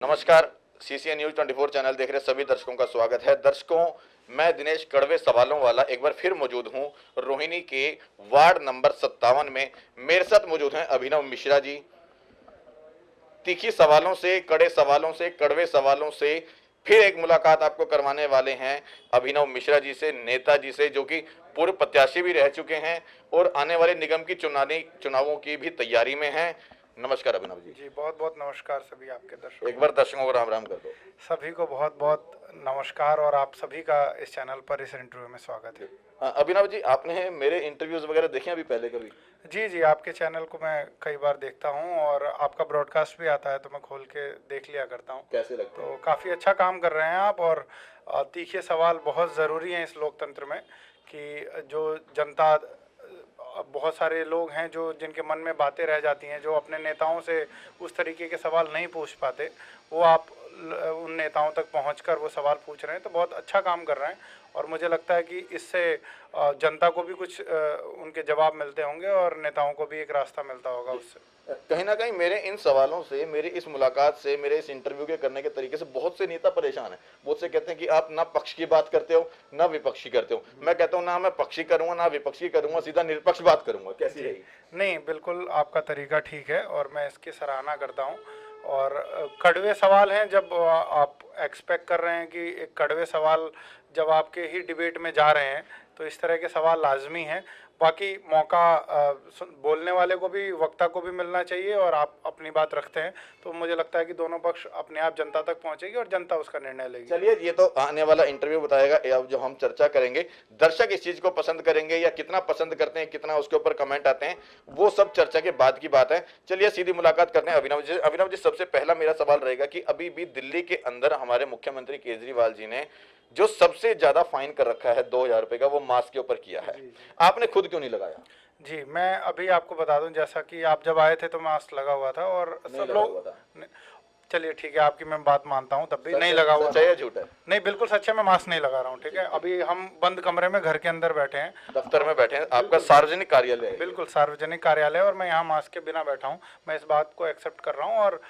नमस्कार। CCN news 24 channel देख रहे सभी दर्शकों का स्वागत है। दर्शकों, मैं दिनेश कड़वे सवालों वाला एक बार फिर मौजूद हूं रोहिणी के वार्ड नंबर 57 में। मेरे साथ मौजूद हैं अभिनव मिश्रा जी। तीखी सवालों से, कड़े सवालों से, कड़वे सवालों से फिर एक मुलाकात आपको करवाने वाले हैं अभिनव मिश्रा जी से, नेताजी से, जो कि पूर्व प्रत्याशी भी रह चुके हैं और आने वाले निगम की चुनावों की भी तैयारी में हैं। नमस्कार अभिनव जी। जी बहुत बहुत नमस्कार सभी आपके दर्शकों। एक बार दर्शकों को राम राम कर दो। सभी को बहुत बहुत नमस्कार और आप सभी का इस चैनल पर इस इंटरव्यू में स्वागत है। अभिनव जी, आपने मेरे इंटरव्यूज वगैरह देखे अभी पहले कभी? जी, आपके चैनल को मैं कई बार देखता हूं और आपका ब्रॉडकास्ट भी आता है तो मैं खोल के देख लिया करता हूं। कैसे लगता है? तो काफ़ी अच्छा काम कर रहे हैं आप और तीखे सवाल बहुत ज़रूरी हैं इस लोकतंत्र में कि जो जनता, बहुत सारे लोग हैं जो जिनके मन में बातें रह जाती हैं, जो अपने नेताओं से उस तरीके के सवाल नहीं पूछ पाते, वो आप उन नेताओं तक पहुंचकर वो सवाल पूछ रहे हैं, तो बहुत अच्छा काम कर रहे हैं। और मुझे लगता है कि इससे जनता को भी कुछ उनके जवाब मिलते होंगे और नेताओं को भी एक रास्ता मिलता होगा उससे। कहीं ना कहीं मेरे इन सवालों से, मेरी इस मुलाकात से, मेरे इस इंटरव्यू के करने के तरीके से बहुत से नेता परेशान हैं। बहुत से कहते हैं कि आप ना पक्ष की बात करते हो ना विपक्षी करते हो। मैं कहता हूं ना मैं पक्षी करूंगा ना विपक्षी करूंगा, सीधा निरपेक्ष बात करूंगा। कैसी रही? नहीं, बिल्कुल आपका तरीका ठीक है और मैं इसकी सराहना करता हूँ। और कड़वे सवाल हैं, जब आप एक्सपेक्ट कर रहे हैं कि एक कड़वे सवाल जब आपके ही डिबेट में जा रहे हैं तो इस तरह के सवाल लाजमी हैं। बाकी मौका बोलने वाले को भी, वक्ता को भी मिलना चाहिए और आप अपनी बात रखते हैं तो मुझे लगता है कि दोनों पक्ष अपने आप जनता तक पहुंचेगी और जनता उसका निर्णय लेगी। चलिए, ये तो आने वाला इंटरव्यू बताएगा। अब जो हम चर्चा करेंगे, दर्शक इस चीज को पसंद करेंगे या कितना पसंद करते हैं, कितना उसके ऊपर कमेंट आते हैं, वो सब चर्चा के बाद की बात है। चलिए सीधी मुलाकात करते हैं अभिनव जी। अभिनव जी, सबसे पहला मेरा सवाल रहेगा कि अभी भी दिल्ली के अंदर हमारे मुख्यमंत्री केजरीवाल जी ने जो सबसे ज्यादा फाइन कर रखा है 2000 रुपए का, वो मास्क के ऊपर किया है। आपने खुद क्यों नहीं लगाया? जी, मैं अभी आपको बता दूं, जैसा कि आप जब आए थे तो मास्क लगा हुआ था और सब लोग, चलिए ठीक है, आपकी मैं बात मानता हूं, तब भी नहीं लगा हुआ। सच है या झूठ है? नहीं, बिल्कुल सच है, मैं मास्क नहीं लगा रहा हूं। ठीक है, अभी हम बंद कमरे में घर के अंदर बैठे हैं, दफ्तर में बैठे हैं, आपका सार्वजनिक कार्यालय है। बिल्कुल सार्वजनिक कार्यालय, और मैं यहाँ मास्क के बिना बैठा हूँ। मैं इस बात को एक्सेप्ट कर रहा हूँ और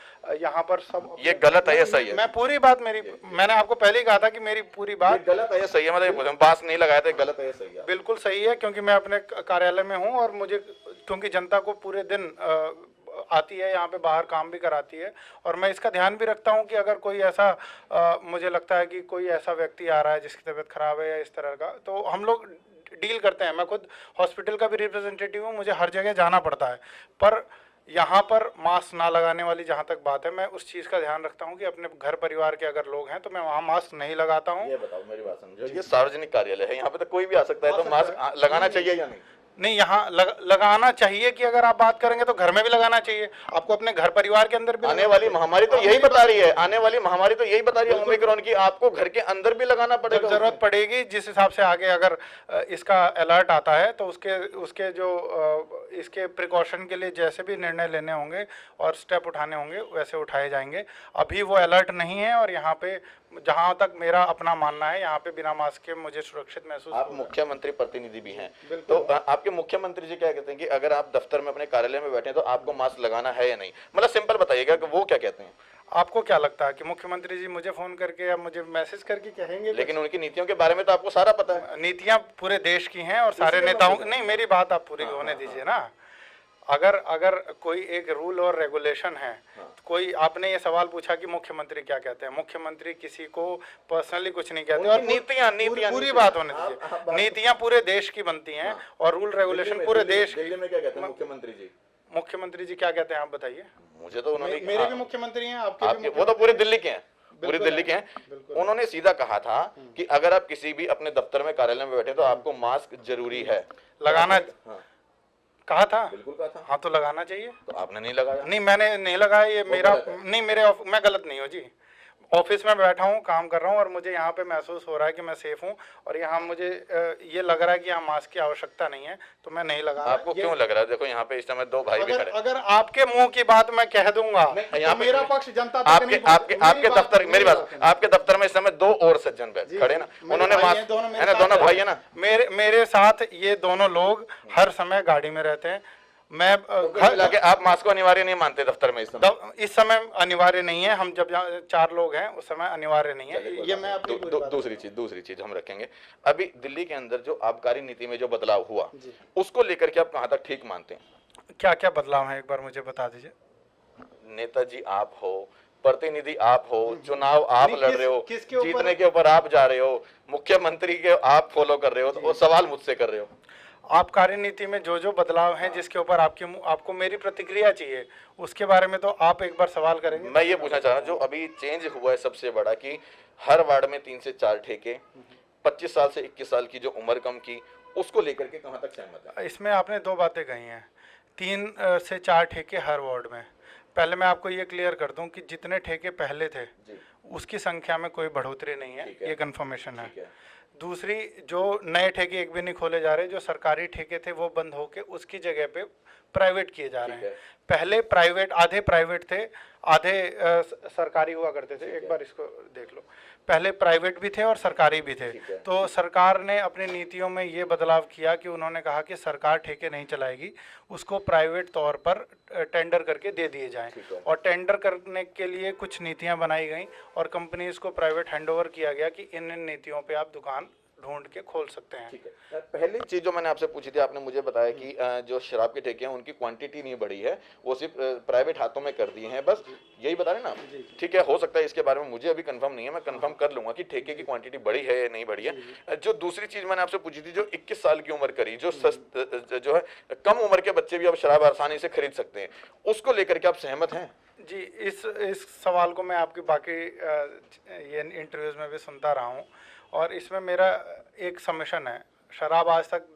यहाँ पर सब, ये गलत है या सही है? मैं पूरी बात, मैंने आपको पहले ही कहा था कि मेरी पूरी बात गलत है या सही है। मतलब मास्क नहीं लगाया था, गलत है या सही है? बिल्कुल सही है, क्योंकि मैं अपने कार्यालय में हूँ और मुझे, क्योंकि जनता को पूरे दिन आती है यहाँ पे, बाहर काम भी कराती है, और मैं इसका ध्यान भी रखता हूँ कि अगर कोई ऐसा मुझे लगता है कि कोई ऐसा व्यक्ति आ रहा है जिसकी तबीयत खराब है या इस तरह का, तो हम लोग डील करते हैं। मैं खुद हॉस्पिटल का भी रिप्रेजेंटेटिव हूँ, मुझे हर जगह जाना पड़ता है, पर यहाँ पर मास्क ना लगाने वाली जहाँ तक बात है, मैं उस चीज़ का ध्यान रखता हूँ कि अपने घर परिवार के अगर लोग हैं तो मैं वहाँ मास्क नहीं लगाता हूँ। ये बताओ, मेरी बात समझो, ये सार्वजनिक कार्यालय है, यहाँ पे तो कोई भी आ सकता है, तो मास्क लगाना चाहिए या नहीं? नहीं, यहाँ लगाना चाहिए कि अगर आप बात करेंगे तो घर में भी लगाना चाहिए, आपको अपने घर परिवार के अंदर भी। आने वाली महामारी तो यही बता रही है, आने वाली महामारी तो यही बता रही है ओमिक्रॉन की, आपको घर के अंदर भी लगाना पड़ेगा। जरूरत पड़ेगी, जिस हिसाब से आगे अगर इसका अलर्ट आता है तो उसके जो इसके प्रिकॉशन के लिए जैसे भी निर्णय लेने होंगे और स्टेप उठाने होंगे वैसे उठाए जाएंगे। अभी वो अलर्ट नहीं है और यहाँ पे, जहाँ तक मेरा अपना मानना है, यहाँ पे बिना मास्क के मुझे सुरक्षित महसूस। आप मुख्यमंत्री प्रतिनिधि भी हैं, तो आपके मुख्यमंत्री जी क्या कहते हैं कि अगर आप दफ्तर में अपने कार्यालय में बैठे हैं तो आपको मास्क लगाना है या नहीं? मतलब सिंपल बताइएगा कि वो क्या कहते हैं। आपको क्या लगता है कि मुख्यमंत्री जी मुझे फोन करके या मुझे मैसेज करके कहेंगे? लेकिन उनकी नीतियों के बारे में तो आपको सारा पता है। नीतियां पूरे देश की हैं और सारे नेताओं, नहीं मेरी बात आप पूरी होने दीजिए ना। अगर कोई एक रूल और रेगुलेशन है, कोई, आपने ये सवाल पूछा कि मुख्यमंत्री क्या कहते हैं, मुख्यमंत्री किसी को पर्सनली कुछ नहीं कहते, और नीतियां पूरी बात होने दीजिए। नीतियां पूरे देश की बनती हैं और रूल रेगुलेशन पूरे देश। दिल्ली में क्या कहते हैं मुख्यमंत्री जी? मुख्यमंत्री जी क्या कहते हैं आप बताइए। मुझे तो उन्होंने, मेरे भी मुख्यमंत्री हैं, आपके वो तो पूरे दिल्ली के हैं, पूरी दिल्ली के हैं। उन्होंने सीधा कहा था कि अगर आप किसी भी अपने दफ्तर में, कार्यालय में बैठे तो आपको मास्क जरूरी है लगाना। कहा था? बिल्कुल कहा था। हाँ, तो लगाना चाहिए। तो आपने नहीं लगाया? नहीं, मैंने नहीं लगाया, ये मेरा नहीं, मैं गलत नहीं हूँ जी। ऑफिस में बैठा हूँ, काम कर रहा हूँ और मुझे यहाँ पे महसूस हो रहा है कि मैं सेफ हूँ और यहाँ मुझे ये लग रहा है कि यहाँ मास्क की आवश्यकता नहीं है, तो मैं नहीं लगा। आपको क्यों लग रहा है? देखो यहाँ पे इस समय दो भाई भी खड़े। अगर आपके मुंह की बात मैं कह दूंगा तो मेरा पक्ष जनता तक नहीं पहुंचेगा। आपके दफ्तर, मेरी बात, आपके दफ्तर में इस समय दो और सज्जन खड़े ना, उन्होंने मास्क, है ना, दोनों भाई है ना, मेरे साथ ये दोनों लोग हर समय गाड़ी में रहते हैं मैं कुल मिला के आप मास्क को अनिवार्य नहीं मानते दफ्तर में इस समय? इस समय अनिवार्य नहीं है। हम जब यहाँ 4 लोग हैं उस समय अनिवार्य नहीं है। ये मैं अपनी दूसरी चीज हम रखेंगे। अभी दिल्ली के अंदर जो आबकारी नीति में जो बदलाव हुआ उसको लेकर के आप कहाँ तक ठीक मानते हैं? क्या क्या बदलाव है एक बार मुझे बता दीजिए। नेताजी आप हो, प्रतिनिधि आप हो, चुनाव आप लड़ रहे हो, जीतने के ऊपर आप जा रहे हो, मुख्यमंत्री के आप फॉलो कर रहे हो, तो वो सवाल मुझसे कर रहे हो। आबकारी नीति में जो जो बदलाव हैं जिसके ऊपर आपको मेरी प्रतिक्रिया चाहिए, उसके बारे में तो आप एक बार सवाल करेंगे। मैं ये पूछना चाह रहा हूँ, जो अभी चेंज हुआ है सबसे बड़ा कि हर वार्ड में 3 से 4 ठेके, 25 साल से 21 साल की जो उम्र कम की, उसको लेकर के कहाँ तक सहमत है? इसमें आपने 2 बातें कही हैं। 3 से 4 ठेके हर वार्ड में। पहले मैं आपको ये क्लियर कर दूं कि जितने ठेके पहले थे उसकी संख्या में कोई बढ़ोतरी नहीं है, ये कंफर्मेशन है। दूसरी, जो नए ठेके एक भी नहीं खोले जा रहे, जो सरकारी ठेके थे वो बंद होके उसकी जगह पे प्राइवेट किए जा रहे हैं। पहले प्राइवेट, आधे प्राइवेट थे, आधे सरकारी हुआ करते थे। एक बार इसको देख लो, पहले प्राइवेट भी थे और सरकारी भी थे। तो सरकार ने अपनी नीतियों में ये बदलाव किया कि उन्होंने कहा कि सरकार ठेके नहीं चलाएगी, उसको प्राइवेट तौर पर टेंडर करके दे दिए जाएं। और टेंडर करने के लिए कुछ नीतियां बनाई गई और कंपनीज को प्राइवेट हैंडओवर किया गया कि इन नीतियों पे आप दुकान ढूंढ के खोल सकते हैं। ठीक है। पहली चीज जो मैंने आपसे पूछी थी, आपने मुझे बताया कि जो शराब के ठेके हैं उनकी क्वांटिटी नहीं बढ़ी है, वो सिर्फ प्राइवेट हाथों में कर दिए हैं, बस यही बता रहे ना? ठीक है, हो सकता है इसके बारे में मुझे अभी कंफर्म नहीं है, मैं कंफर्म कर लूंगा कि ठेके की क्वांटिटी बढ़ी है या नहीं बढ़ी है। जो दूसरी चीज मैंने आपसे पूछी थी, जो 21 साल की उम्र करी, जो है कम उम्र के बच्चे भी अब शराब आसानी से खरीद सकते हैं, उसको लेकर के आप सहमत हैं? जी, इस सवाल को मैं आपकी बाकी ये इंटरव्यूज़ में भी सुनता रहा हूँ और इसमें मेरा एक सबमिशन है। शराब आज तक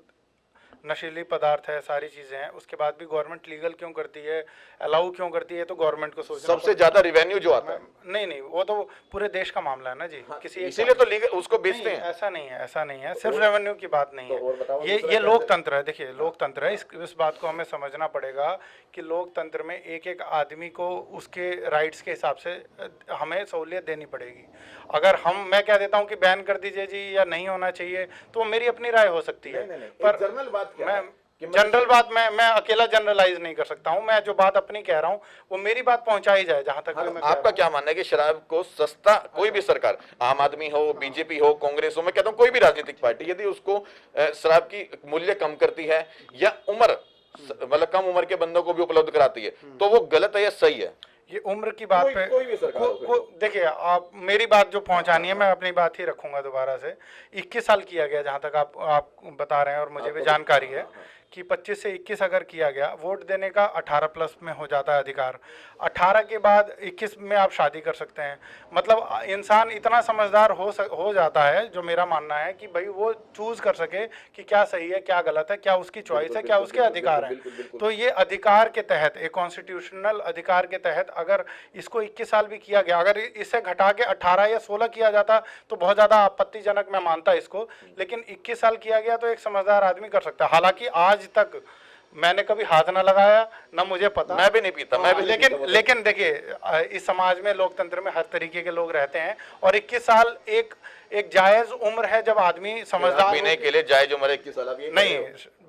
नशीली पदार्थ है, सारी चीज़ें हैं, उसके बाद भी गवर्नमेंट लीगल क्यों करती है, अलाउ क्यों करती है, तो गवर्नमेंट को सोचना। सबसे ज्यादा रिवेन्यू जो आता है? नहीं, वो तो पूरे देश का मामला है ना जी। किसी इसीलिए तो लीगल उसको बेचते हैं। ऐसा नहीं है, सिर्फ रेवेन्यू की बात नहीं है। ये लोकतंत्र है। देखिए, लोकतंत्र है, इस बात को हमें समझना पड़ेगा कि लोकतंत्र में एक एक आदमी को उसके राइट्स के हिसाब से हमें सहूलियत देनी पड़ेगी। अगर मैं कह देता हूँ कि बैन कर दीजिए जी या नहीं होना चाहिए, तो मेरी अपनी राय हो सकती है। पर जनरल बात जनरल बात मैं अकेला जनरलाइज नहीं कर सकता हूं। मैं जो बात अपनी कह रहा हूं वो मेरी बात पहुंचाई जाए जहां तक। आपका क्या मानना है कि शराब को सस्ता, कोई भी सरकार, आम आदमी हो, बीजेपी हो, कांग्रेस हो, मैं कहता हूं कोई भी राजनीतिक पार्टी यदि उसको शराब की मूल्य कम करती है या उम्र, मतलब कम उम्र के बंदों को भी उपलब्ध कराती है, तो वो गलत है या सही है? ये उम्र की बात पे कोई भी सरकार देखिए, आप मेरी बात जो पहुंचानी है मैं अपनी बात ही रखूंगा दोबारा से। 21 साल किया गया जहां तक आप बता रहे हैं और मुझे भी जानकारी है कि 25 से 21 अगर किया गया, वोट देने का 18 प्लस में हो जाता है अधिकार। 18 के बाद 21 में आप शादी कर सकते हैं। मतलब इंसान इतना समझदार हो जाता है, जो मेरा मानना है कि भाई वो चूज कर सके कि क्या सही है, क्या गलत है, क्या उसकी चॉइस है, क्या उसके अधिकार है। तो ये अधिकार के तहत, एक कॉन्स्टिट्यूशनल अधिकार के तहत अगर इसको 21 साल भी किया गया, अगर इसे घटा के 18 या 16 किया जाता तो बहुत ज़्यादा आपत्तिजनक मैं मानता इसको, लेकिन 21 साल किया गया तो एक समझदार आदमी कर सकता है। हालांकि आज तक मैंने कभी हाथ ना लगाया, ना मुझे पता, मैं भी नहीं पीता, मैं भी लेकिन देखिए, इस समाज में, लोकतंत्र में हर तरीके के लोग रहते हैं और 21 साल एक जायज उम्र है जब आदमी समझदार। पीने के लिए जायज उम्र 21 साल? नहीं,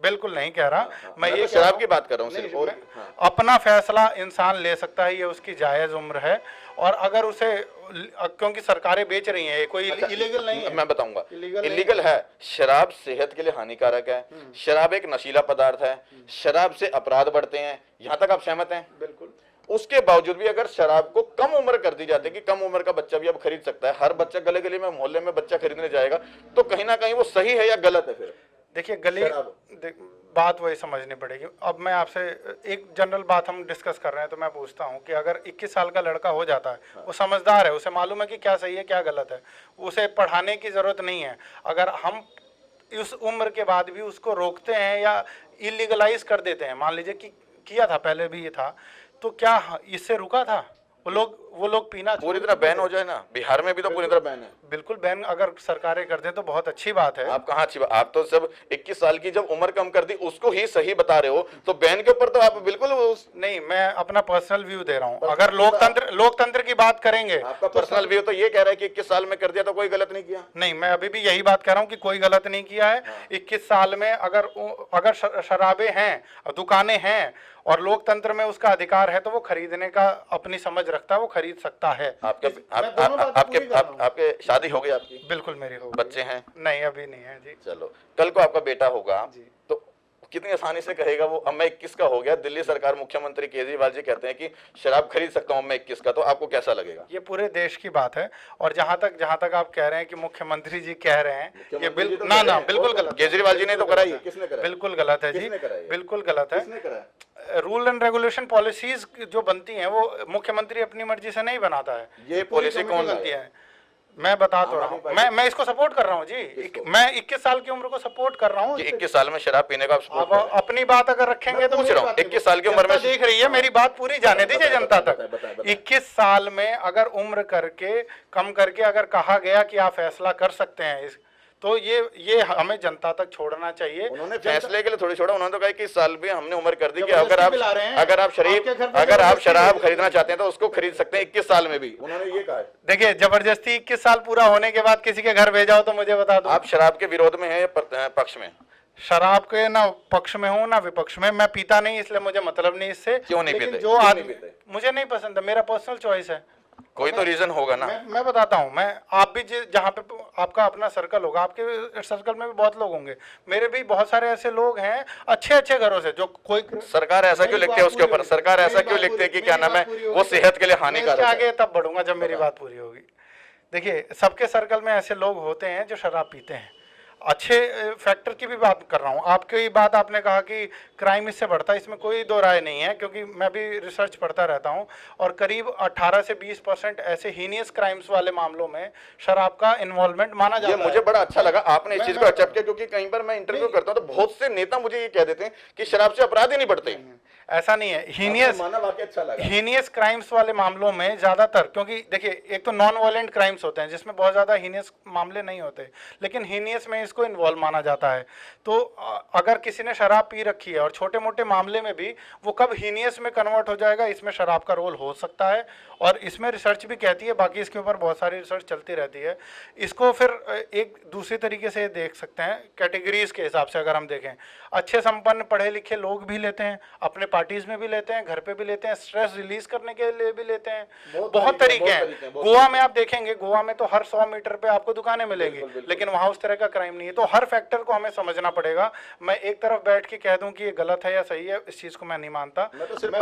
बिल्कुल नहीं कह रहा मैं ये शराब की बात कर रहा हूँ सिर्फ। और अपना फैसला इंसान ले सकता है, ये उसकी जायज उम्र है। और अगर उसे, क्योंकि सरकारें बेच रही हैं, कोई इलीगल नहीं है, मैं बताऊंगा, इलीगल है। शराब सेहत के लिए हानिकारक है, शराब एक नशीला पदार्थ है, शराब से अपराध बढ़ते हैं, यहाँ तक आप सहमत हैं? बिल्कुल। उसके बावजूद भी अगर शराब को कम उम्र कर दी जाती है कि कम उम्र का बच्चा भी अब खरीद सकता है, हर बच्चा गले गले में, मोहल्ले में बच्चा खरीदने जाएगा, तो कहीं ना कहीं वो सही है या गलत है? फिर देखिए, बात वही समझनी पड़ेगी। अब मैं आपसे एक जनरल बात हम डिस्कस कर रहे हैं, तो मैं पूछता हूं कि अगर 21 साल का लड़का हो जाता है, वो समझदार है, उसे मालूम है कि क्या सही है क्या गलत है, उसे पढ़ाने की ज़रूरत नहीं है। अगर हम इस उम्र के बाद भी उसको रोकते हैं या इलीगलाइज कर देते हैं, मान लीजिए कि किया था पहले भी ये था, तो क्या इससे रुका था? वो लोग पीना पूरी तरह बैन हो जाए ना, बिहार में भी तो पूरी तरह बैन है। बिल्कुल बैन अगर सरकारें कर दें तो बहुत अच्छी बात है। आप कहाँ अच्छी आप तो सब 21 साल की जब उम्र कम कर दी उसको ही सही बता रहे हो, तो बैन के ऊपर तो आप बिल्कुल नहीं, मैं अपना पर्सनल व्यू दे रहा हूँ। अगर लोकतंत्र की बात करेंगे, आपका पर्सनल व्यू तो ये कह रहा है कि 21 साल में कर दिया तो कोई गलत नहीं किया। नहीं, मैं अभी भी यही बात कर रहा हूँ कि कोई गलत नहीं किया है। 21 साल में अगर शराबें हैं, दुकानें हैं और लोकतंत्र में उसका अधिकार है तो वो खरीदने का अपनी समझ रखता है, वो खरीद सकता है। आपके शादी हो गई आपकी? बिल्कुल मेरी हो गई। बच्चे हैं? नहीं, अभी नहीं है जी। चलो, कल को आपका बेटा होगा तो कितनी आसानी से कहेगा वो, अब मैं 21 का हो गया, दिल्ली सरकार मुख्यमंत्री केजरीवाल जी कहते हैं कि शराब खरीद सकता हूं मैं 21 का, तो आपको कैसा लगेगा? ये पूरे देश की बात है। और जहां तक आप कह रहे हैं कि मुख्यमंत्री जी कह रहे हैं, ये बिल्कुल बिल्कुल गलत। केजरीवाल जी ने तो कराई, किसने कराई? बिल्कुल गलत है जी, बिल्कुल गलत है। रूल एंड रेगुलेशन पॉलिसीज जो बनती हैं वो मुख्यमंत्री अपनी मर्जी से नहीं बनाता है। ये पॉलिसी कौन बनती है? मैं बता तो रहा हूँ, मैं इसको सपोर्ट कर रहा हूँ जी। मैं 21 साल की उम्र को सपोर्ट कर रहा हूँ। 21 साल में शराब पीने का आप अपनी बात अगर रखेंगे तो पूछ रहा हूँ, 21 साल की उम्र में देख रही है, मेरी बात पूरी जाने दीजिए जनता तक। 21 साल में अगर उम्र कम करके अगर कहा गया कि आप फैसला कर सकते हैं तो ये हमें जनता तक छोड़ना चाहिए। उन्होंने फैसले के लिए थोड़ी छोड़ा, उन्होंने तो कहा कि इस साल भी हमने उम्र कर दी कि अगर आप शराब खरीदना चाहते हैं तो उसको खरीद सकते हैं 21 साल में भी, उन्होंने ये कहा है। देखिए, जबरदस्ती 21 साल पूरा होने के बाद किसी के घर भेजाओ तो मुझे बता दो। आप शराब के विरोध में हैं या पक्ष में? शराब के ना पक्ष में हूँ ना विपक्ष में। मैं पीता नहीं, इसलिए मुझे मतलब नहीं इससे। क्यों नहीं पीते? जो आदमी मुझे नहीं पसंद है, मेरा पर्सनल चॉइस है। कोई तो रीजन होगा ना। मैं बताता हूँ। आप भी जहाँ पे आपका अपना सर्कल होगा, आपके सर्कल में भी बहुत लोग होंगे, मेरे भी बहुत सारे ऐसे लोग हैं अच्छे घरों से जो कोई सरकार ऐसा क्यों लिखते है उसके ऊपर? सरकार ऐसा क्यों लिखते है कि क्या नाम है वो सेहत के लिए हानिकारक है? आगे तब बढ़ूंगा जब मेरी बात पूरी होगी। देखिए, सबके सर्कल में ऐसे लोग होते हैं जो शराब पीते हैं। अच्छे फैक्टर की भी बात कर रहा हूँ। आपकी बात आपने कहा कि क्राइम इससे बढ़ता है, इसमें कोई दो राय नहीं है, क्योंकि मैं भी रिसर्च पढ़ता रहता हूँ और करीब 18 से 20% ऐसे हीनियस क्राइम्स वाले मामलों में शराब का इन्वॉल्वमेंट माना जाता है। मुझे बड़ा अच्छा लगा आपने इस चीज को एक्सेप्ट किया, क्योंकि कई बार मैं इंटरव्यू करता हूँ तो बहुत से नेता मुझे ये कह देते हैं कि शराब से अपराध ही नहीं बढ़ते। ऐसा नहीं है। हीनियस क्राइम्स वाले मामलों में ज्यादातर, क्योंकि देखिए, एक तो नॉन वायलेंट क्राइम्स होते हैं जिसमें बहुत ज्यादा हीनियस मामले नहीं होते, लेकिन हीनियस में इसको इन्वॉल्व माना जाता है। तो अगर किसी ने शराब पी रखी है और छोटे मोटे मामले में भी वो कब हीनियस में कन्वर्ट हो जाएगा, इसमें शराब का रोल हो सकता है। और इसमें रिसर्च भी कहती है, बाकी इसके ऊपर बहुत सारी रिसर्च चलती रहती है। इसको फिर एक दूसरी तरीके से देख सकते हैं, कैटेगरीज के हिसाब से अगर हम देखें, अच्छे संपन्न पढ़े लिखे लोग भी लेते हैं, अपने पार्टीज में भी लेते हैं, घर पे भी लेते हैं, स्ट्रेस रिलीज करने के लिए भी लेते हैं। बहुत तरीके हैं। गोवा में आप देखेंगे, गोवा में तो हर 100 मीटर पे आपको दुकानें मिलेंगी, लेकिन वहां उस तरह का क्राइम नहीं है। तो हर फैक्टर को हमें समझना पड़ेगा। मैं एक तरफ बैठ के कह दूं कि ये गलत है या सही है, इस चीज को मैं नहीं मानता। मैं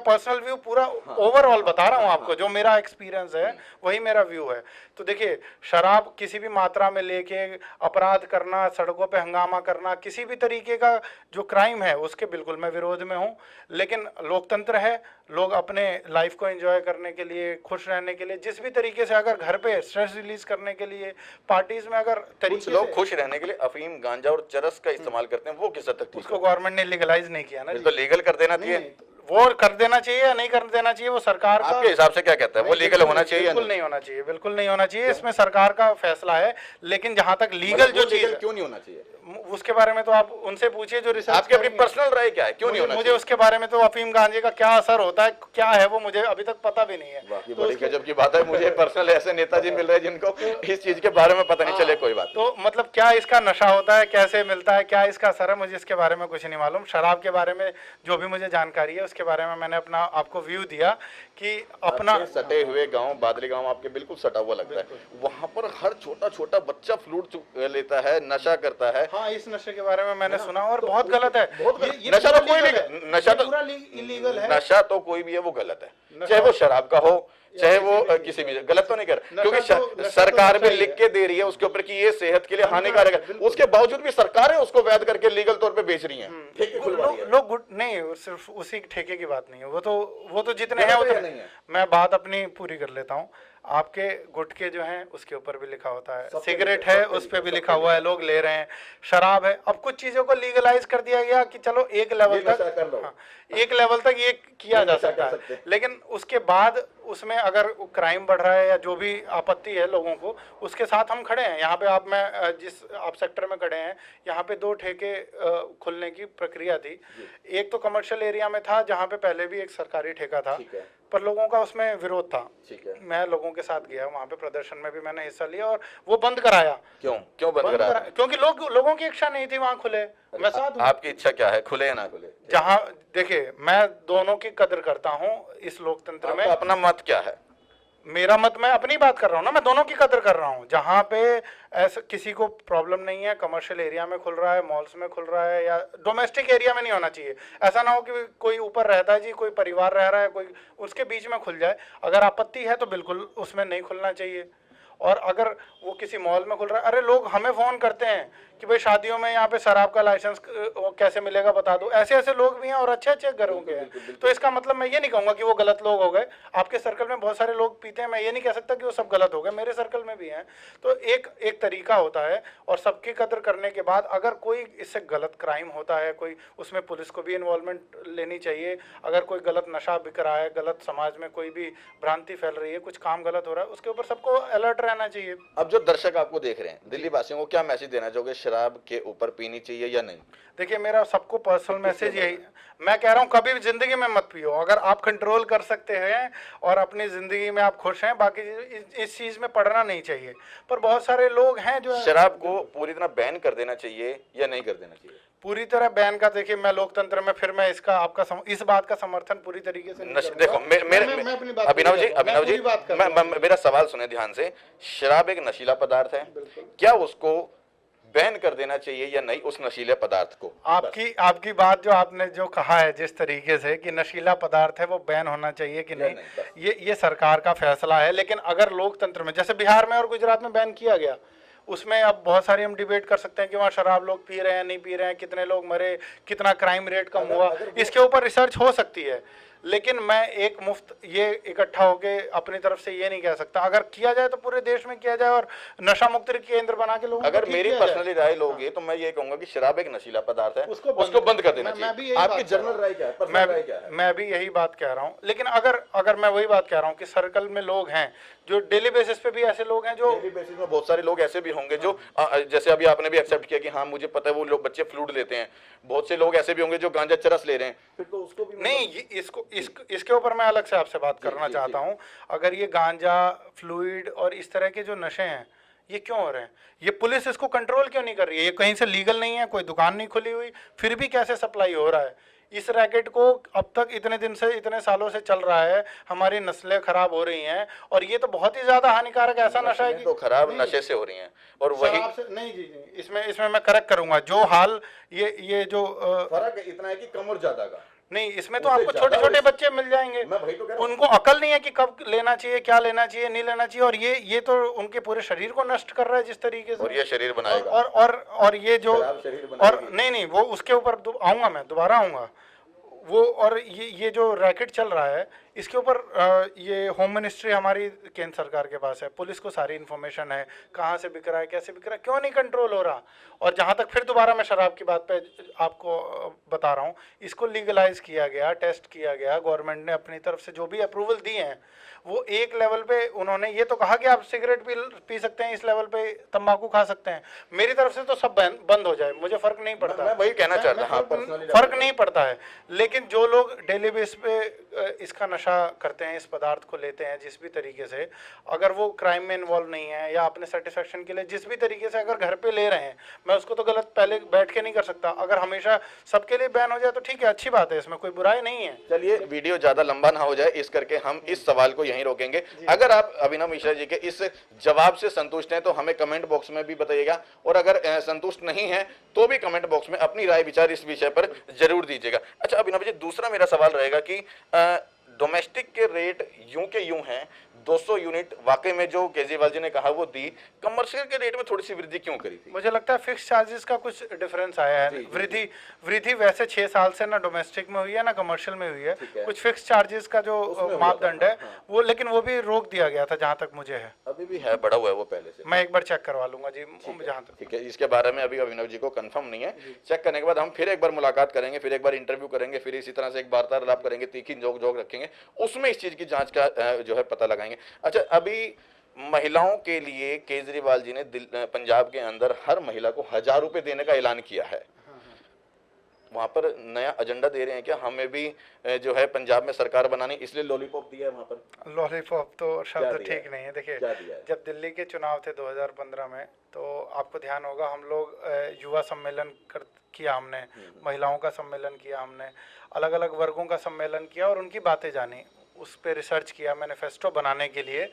पर्सनल व्यू पूरा ओवरऑल बता रहा हूं आपको, जो मेरा एक्सपीरियंस है वही मेरा व्यू है। तो देखिए, शराब किसी भी मात्रा में लेके अपराध करना, सड़कों पे हंगामा करना, किसी भी तरीके का जो क्राइम है उसके बिल्कुल मैं विरोध में हूं। लेकिन लोकतंत्र है, लोग अपने लाइफ को एंजॉय करने के लिए, खुश रहने के लिए, जिस भी तरीके से, अगर घर पे स्ट्रेस रिलीज करने के लिए, पार्टीज में अगर कुछ लोग खुश रहने के लिए अफीम, गांजा और चरस का इस्तेमाल करते हैं, वो किस हद तक? उसको गवर्नमेंट ने लीगलाइज नहीं किया ना। तो लीगल कर देना चाहिए। वो कर देना चाहिए या नहीं कर देना चाहिए, वो सरकार का। आपके हिसाब से क्या कहता है, वो लीगल होना चाहिए या बिल्कुल नहीं होना चाहिए? बिल्कुल नहीं होना चाहिए, इसमें सरकार का फैसला है। लेकिन जहां तक लीगल जो चीज, क्यों नहीं होना चाहिए उसके बारे में तो आप उनसे पूछिए जो रिसर्च। आपकी अपनी पर्सनल राय क्या है, क्यों नहीं होना? मुझे उसके बारे में तो अफीम गांजे का क्या असर होता है, क्या है वो, मुझे अभी तक पता भी नहीं है। तो बड़ी गजब की बात है, मुझे पर्सनल ऐसे नेताजी मिल रहे हैं जिनको इस चीज के बारे में पता नहीं चले। कोई बात तो मतलब क्या इसका नशा होता है, कैसे मिलता है, क्या इसका असर है, मुझे इसके बारे में कुछ नहीं मालूम। शराब के बारे में जो भी मुझे जानकारी है उसके बारे में मैंने अपना आपको व्यू दिया कि अपना सटे हुए गांव, बादली गांव आपके बिल्कुल सटा हुआ लगता है, वहां पर हर छोटा छोटा बच्चा फ्लूट लेता है, नशा करता है। हाँ, इस नशे के बारे में मैंने सुना और बहुत गलत है। नशा तो कोई नहीं, नशा तो इलीगल है। नशा तो कोई भी है वो गलत है, चाहे वो शराब का हो, चाहे वो किसी भी गलत तो नहीं कर, क्योंकि सरकार भी लिख के दे रही है उसके ऊपर कि ये सेहत के लिए हानिकारक है, उसके बावजूद भी सरकारें उसको वैध करके लीगल तौर पे बेच रही हैं। लोग गुड नहीं, सिर्फ उसी ठेके की बात नहीं है, वो तो जितने हैं उतने। मैं बात अपनी पूरी कर लेता हूँ। आपके गुटखे जो हैं उसके ऊपर भी लिखा होता है, सिगरेट है उस पर भी लिखा हुआ है, लोग ले रहे हैं, शराब है। अब कुछ चीजों को लीगलाइज कर दिया गया कि चलो एक लेवल तक, हाँ, एक लेवल तक ये किया जा सकता है, लेकिन उसके बाद उसमें अगर क्राइम बढ़ रहा है या जो भी आपत्ति है लोगों को, उसके साथ हम खड़े हैं। यहाँ पे मैं जिस आप सेक्टर में खड़े हैं, यहाँ पे 2 ठेके खुलने की प्रक्रिया थी। एक तो कमर्शियल एरिया में था जहाँ पे पहले भी एक सरकारी ठेका था, पर लोगों का उसमें विरोध था। मैं लोगों के साथ गया वहाँ पे, प्रदर्शन में भी मैंने हिस्सा लिया और वो बंद कराया। क्यों बंद कराया? क्योंकि लोगों की इच्छा नहीं थी वहाँ खुले। मैं साथ हूँ। आपकी इच्छा क्या है, खुले या ना खुले? जहाँ देखिए, मैं दोनों की कदर करता हूँ इस लोकतंत्र में। अपना मत क्या है? मेरा मत, मैं अपनी बात कर रहा हूँ ना, मैं दोनों की कदर कर रहा हूँ। जहाँ पे ऐसा किसी को प्रॉब्लम नहीं है, कमर्शियल एरिया में खुल रहा है, मॉल्स में खुल रहा है, या डोमेस्टिक एरिया में नहीं होना चाहिए। ऐसा ना हो कि कोई ऊपर रहता है जी, कोई परिवार रह रहा है, कोई उसके बीच में खुल जाए। अगर आपत्ति है तो बिल्कुल उसमें नहीं खुलना चाहिए। और अगर वो किसी मॉल में खुल रहा है, अरे लोग हमें फ़ोन करते हैं कि भाई शादियों में यहाँ पे शराब का लाइसेंस कैसे मिलेगा बता दो। ऐसे लोग भी हैं और अच्छे घरों के हैं। तो इसका मतलब मैं ये नहीं कहूँगा कि वो गलत लोग हो गए। आपके सर्कल में बहुत सारे लोग पीते हैं, मैं ये नहीं कह सकता कि वो सब गलत हो गए, मेरे सर्कल में भी हैं। तो एक तरीका होता है, और सबकी कदर करने के बाद अगर कोई इससे गलत क्राइम होता है, कोई उसमें पुलिस को भी इन्वॉल्वमेंट लेनी चाहिए। अगर कोई गलत नशा बिक रहा है, गलत समाज में कोई भी भ्रांति फैल रही है, कुछ काम गलत हो रहा है, उसके ऊपर सबको अलर्ट रहना चाहिए। अब जो दर्शक आपको देख रहे हैं, दिल्ली वासियों को क्या मैसेज देना चाहोगे, शराब के ऊपर पीनी चाहिए या नहीं? देखिए, मेरा सबको पर्सनल मैसेज यही, मैं कह रहा हूँ कभी भी जिंदगी में मत पियो। अगर आप कंट्रोल कर सकते हैं और अपनी जिंदगी में आप खुश हैं, बाकी इस चीज में पड़ना नहीं चाहिए। पर बहुत सारे लोग हैं जो शराब को पूरी तरह बैन कर देना चाहिए या नहीं कर देना चाहिए? पूरी तरह बैन का, देखिए मैं लोकतंत्र में, फिर मैं इसका इस बात का समर्थन पूरी तरीके से नहीं देखो, अभिनव जी मेरा सवाल सुने ध्यान से। शराब एक नशीला पदार्थ है, क्या उसको बैन कर देना चाहिए या नहीं, उस नशीले पदार्थ को? आपकी बात जो आपने जो कहा है जिस तरीके से कि नशीला पदार्थ है वो बैन होना चाहिए कि नहीं, ये सरकार का फैसला है। लेकिन अगर लोकतंत्र में, जैसे बिहार में और गुजरात में बैन किया गया, उसमें अब बहुत सारी हम डिबेट कर सकते हैं कि वहाँ शराब लोग पी रहे हैं नहीं पी रहे हैं, कितने लोग मरे, कितना क्राइम रेट कम हुआ, इसके ऊपर रिसर्च हो सकती है। लेकिन मैं एक मुफ्त ये इकट्ठा होके अपनी तरफ से ये नहीं कह सकता। अगर किया जाए तो पूरे देश में किया जाए और नशा मुक्त केंद्र बना के लोगों, अगर मेरी पर्सनली राय लोगे तो मैं ये कहूंगा कि शराब एक नशीला पदार्थ है, उसको बंद कर देना चाहिए। आपकी जनरल राय क्या है? मैं भी यही बात कह रहा हूँ। लेकिन अगर मैं वही बात कह रहा हूँ कि सर्कल में लोग हैं जो डेली बेसिस पे भी ऐसे लोग हैं, जो डेली बेसिस में बहुत सारे लोग ऐसे भी होंगे जो जैसे अभी आपने भी एक्सेप्ट किया कि हाँ मुझे पता है वो लोग बच्चे फ्लूइड लेते हैं, बहुत से लोग ऐसे भी होंगे जो गांजा चरस ले रहे हैं, फिर तो उसको भी नहीं, इसके ऊपर मैं अलग से आपसे बात करना चाहता हूँ। अगर ये गांजा, फ्लूइड और इस तरह के जो नशे हैं ये क्यों हो रहे हैं, ये पुलिस इसको कंट्रोल क्यों नहीं कर रही है? ये कहीं से लीगल नहीं है, कोई दुकान नहीं खुली हुई, फिर भी कैसे सप्लाई हो रहा है? इस रैकेट को अब तक इतने दिन से, इतने सालों से चल रहा है, हमारी नस्लें खराब हो रही हैं, और ये तो बहुत ही ज्यादा हानिकारक ऐसा नशा है कि तो खराब नशे से हो रही हैं। और वही नहीं जी, इसमें मैं करेक्ट करूंगा जो हाल ये जो फर्क इतना है कि कम और ज्यादा का नहीं, इसमें तो आपको छोटे छोटे बच्चे मिल जाएंगे, उनको अकल नहीं है कि कब लेना चाहिए, क्या लेना चाहिए, नहीं लेना चाहिए, और ये तो उनके पूरे शरीर को नष्ट कर रहा है जिस तरीके से, और ये शरीर बनाएगा, और ये जो, और नहीं वो उसके ऊपर आऊंगा, मैं दोबारा आऊंगा वो। और ये जो रैकेट चल रहा है इसके ऊपर ये होम मिनिस्ट्री हमारी केंद्र सरकार के पास है, पुलिस को सारी इन्फॉर्मेशन है कहाँ से बिक रहा है, कैसे बिक रहा है, क्यों नहीं कंट्रोल हो रहा? और जहाँ तक फिर दोबारा मैं शराब की बात पे आपको बता रहा हूँ, इसको लीगलाइज किया गया, टेस्ट किया गया, गवर्नमेंट ने अपनी तरफ से जो भी अप्रूवल दिए हैं वो एक लेवल पे उन्होंने ये तो कहा कि आप सिगरेट पी सकते हैं, इस लेवल पे तंबाकू खा सकते हैं। मेरी तरफ से तो सब बंद हो जाए, मुझे फर्क नहीं पड़ता, मैं वही कहना चाहता हूं, फर्क नहीं पड़ता है। लेकिन जो लोग डेली बेस पे इसका नशा करते हैं, इस पदार्थ को लेते हैं जिस भी तरीके से, अगर वो क्राइम में इन्वॉल्व नहीं है या अपने सेटिस्फेक्शन के लिए जिस भी तरीके से अगर घर पे ले रहे हैं, मैं उसको तो गलत पहले बैठ के नहीं कर सकता। अगर हमेशा सबके लिए बैन हो जाए तो ठीक है, अच्छी बात है, इसमें कोई बुराई नहीं है। चलिए वीडियो ज्यादा लंबा ना हो जाए इस करके हम इस सवाल को यहीं रोकेंगे। अगर आप अभिनव मिश्रा जी के इस जवाब से संतुष्ट हैं तो हमें कमेंट बॉक्स में भी बताइएगा, और अगर संतुष्ट नहीं है तो भी कमेंट बॉक्स में अपनी राय विचार इस विषय पर जरूर दीजिएगा। अच्छा अभिनव जी, दूसरा मेरा सवाल रहेगा कि डोमेस्टिक के रेट यूं के यूं हैं, 200 यूनिट वाकई में जो केजरीवाल जी ने कहा वो दी, कमर्शियल के रेट में थोड़ी सी वृद्धि क्यों करी थी? मुझे लगता है फिक्स चार्जेस का कुछ डिफरेंस आया है। वृद्धि वृद्धि वैसे 6 साल से ना डोमेस्टिक में हुई है ना कमर्शियल में हुई है। कुछ फिक्स चार्जेस का जो मापदंड है वो, लेकिन वो भी रोक दिया गया था जहां तक मुझे है। अभी भी है, बढ़ा हुआ है वो पहले से। मैं एक बार चेक करवा लूंगा जी जहां तक। ठीक है, इसके बारे में अभी अभिनव जी को कंफर्म नहीं है। चेक करने के बाद हम फिर एक बार मुलाकात करेंगे, फिर एक बार इंटरव्यू करेंगे, फिर इसी तरह से एक वार्तालाप करेंगे, तीखी जोक जोक रखेंगे, उसमें इस चीज की जांच का जो है पता लगाएंगे। अच्छा, अभी महिलाओं के लिए केजरीवाल जी ने पंजाब के अंदर हर महिला को 1000 रुपए देने का ऐलान किया है। वहां पर नया एजेंडा दे रहे हैं क्या? हमें भी जो है पंजाब में सरकार बनानी, इसलिए लॉलीपॉप दिया है वहां पर। लॉलीपॉप तो शब्द ठीक नहीं है। देखिए, जब दिल्ली के चुनाव थे 2015 में, तो आपको ध्यान होगा हम लोग युवा सम्मेलन किया, हमने महिलाओं का सम्मेलन किया, हमने अलग अलग वर्गों का सम्मेलन किया और उनकी बातें जानी, उस पर रिसर्च किया मैनिफेस्टो बनाने के लिए।